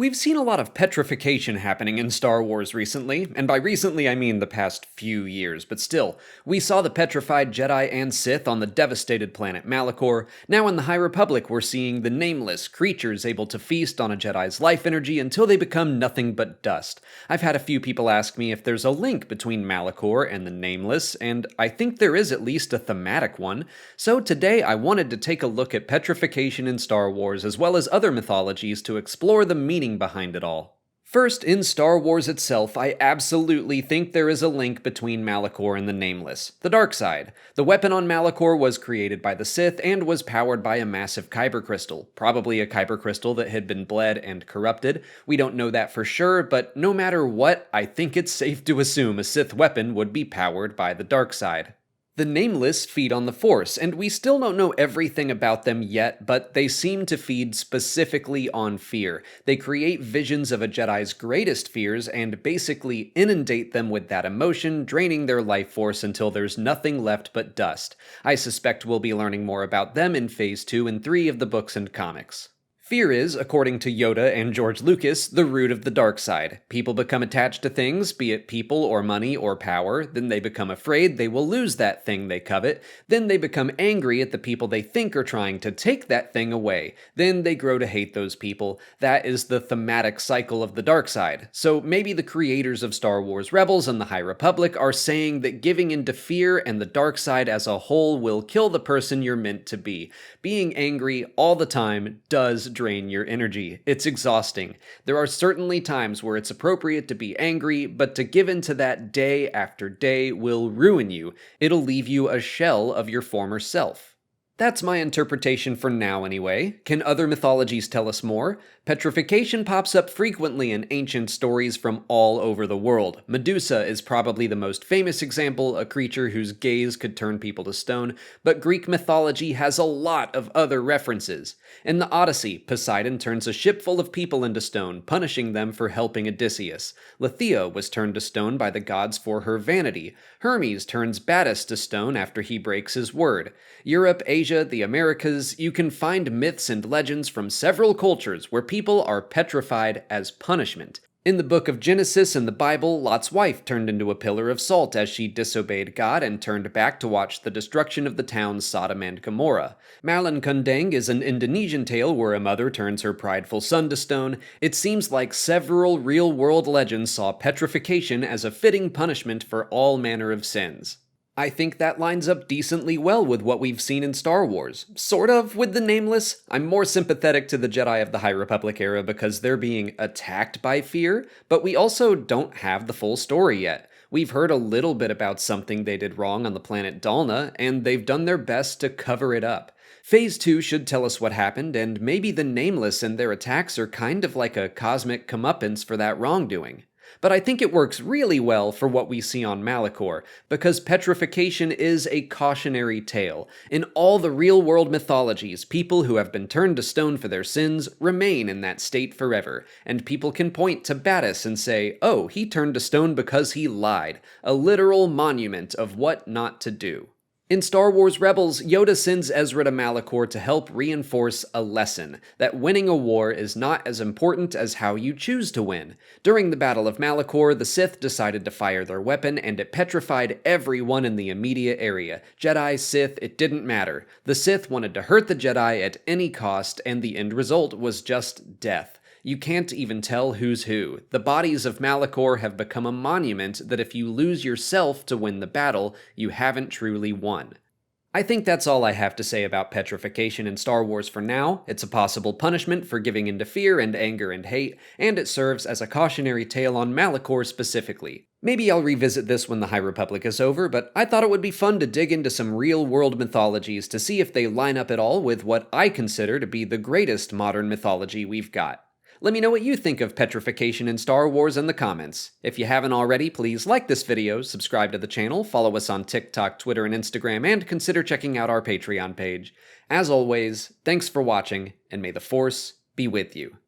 We've seen a lot of petrification happening in Star Wars recently, and by recently I mean the past few years, but still, we saw the petrified Jedi and Sith on the devastated planet Malachor. Now in the High Republic we're seeing the nameless, creatures able to feast on a Jedi's life energy until they become nothing but dust. I've had a few people ask me if there's a link between Malachor and the nameless, and I think there is at least a thematic one. So today I wanted to take a look at petrification in Star Wars as well as other mythologies to explore the meaning behind it all. First, in Star Wars itself, I absolutely think there is a link between Malachor and the Nameless, the dark side. The weapon on Malachor was created by the Sith and was powered by a massive kyber crystal, probably a kyber crystal that had been bled and corrupted. We don't know that for sure, but no matter what, I think it's safe to assume a Sith weapon would be powered by the dark side. The Nameless feed on the Force, and we still don't know everything about them yet, but they seem to feed specifically on fear. They create visions of a Jedi's greatest fears and basically inundate them with that emotion, draining their life force until there's nothing left but dust. I suspect we'll be learning more about them in Phase 2 and 3 of the books and comics. Fear is, according to Yoda and George Lucas, the root of the dark side. People become attached to things, be it people or money or power, then they become afraid they will lose that thing they covet, then they become angry at the people they think are trying to take that thing away, then they grow to hate those people. That is the thematic cycle of the dark side. So maybe the creators of Star Wars Rebels and the High Republic are saying that giving into fear and the dark side as a whole will kill the person you're meant to be. Being angry all the time does drain your energy. It's exhausting. There are certainly times where it's appropriate to be angry, but to give in to that day after day will ruin you. It'll leave you a shell of your former self. That's my interpretation for now anyway. Can other mythologies tell us more? Petrification pops up frequently in ancient stories from all over the world. Medusa is probably the most famous example, a creature whose gaze could turn people to stone, but Greek mythology has a lot of other references. In the Odyssey, Poseidon turns a ship full of people into stone, punishing them for helping Odysseus. Letheia was turned to stone by the gods for her vanity. Hermes turns Battus to stone after he breaks his word. Europe, Asia, the Americas, you can find myths and legends from several cultures where people are petrified as punishment. In the book of Genesis in the Bible, Lot's wife turned into a pillar of salt as she disobeyed God and turned back to watch the destruction of the towns Sodom and Gomorrah. Malin Kundang is an Indonesian tale where a mother turns her prideful son to stone. It seems like several real-world legends saw petrification as a fitting punishment for all manner of sins. I think that lines up decently well with what we've seen in Star Wars. Sort of with the Nameless. I'm more sympathetic to the Jedi of the High Republic era because they're being attacked by fear, but we also don't have the full story yet. We've heard a little bit about something they did wrong on the planet Dalna, and they've done their best to cover it up. Phase 2 should tell us what happened, and maybe the Nameless and their attacks are kind of like a cosmic comeuppance for that wrongdoing. But I think it works really well for what we see on Malachor, because petrification is a cautionary tale. In all the real-world mythologies, people who have been turned to stone for their sins remain in that state forever, and people can point to Battus and say, oh, he turned to stone because he lied, a literal monument of what not to do. In Star Wars Rebels, Yoda sends Ezra to Malachor to help reinforce a lesson, that winning a war is not as important as how you choose to win. During the Battle of Malachor, the Sith decided to fire their weapon, and it petrified everyone in the immediate area. Jedi, Sith, it didn't matter. The Sith wanted to hurt the Jedi at any cost, and the end result was just death. You can't even tell who's who. The bodies of Malachor have become a monument that if you lose yourself to win the battle, you haven't truly won. I think that's all I have to say about petrification in Star Wars for now. It's a possible punishment for giving into fear and anger and hate, and it serves as a cautionary tale on Malachor specifically. Maybe I'll revisit this when the High Republic is over, but I thought it would be fun to dig into some real-world mythologies to see if they line up at all with what I consider to be the greatest modern mythology we've got. Let me know what you think of petrification in Star Wars in the comments. If you haven't already, please like this video, subscribe to the channel, follow us on TikTok, Twitter, and Instagram, and consider checking out our Patreon page. As always, thanks for watching, and may the Force be with you.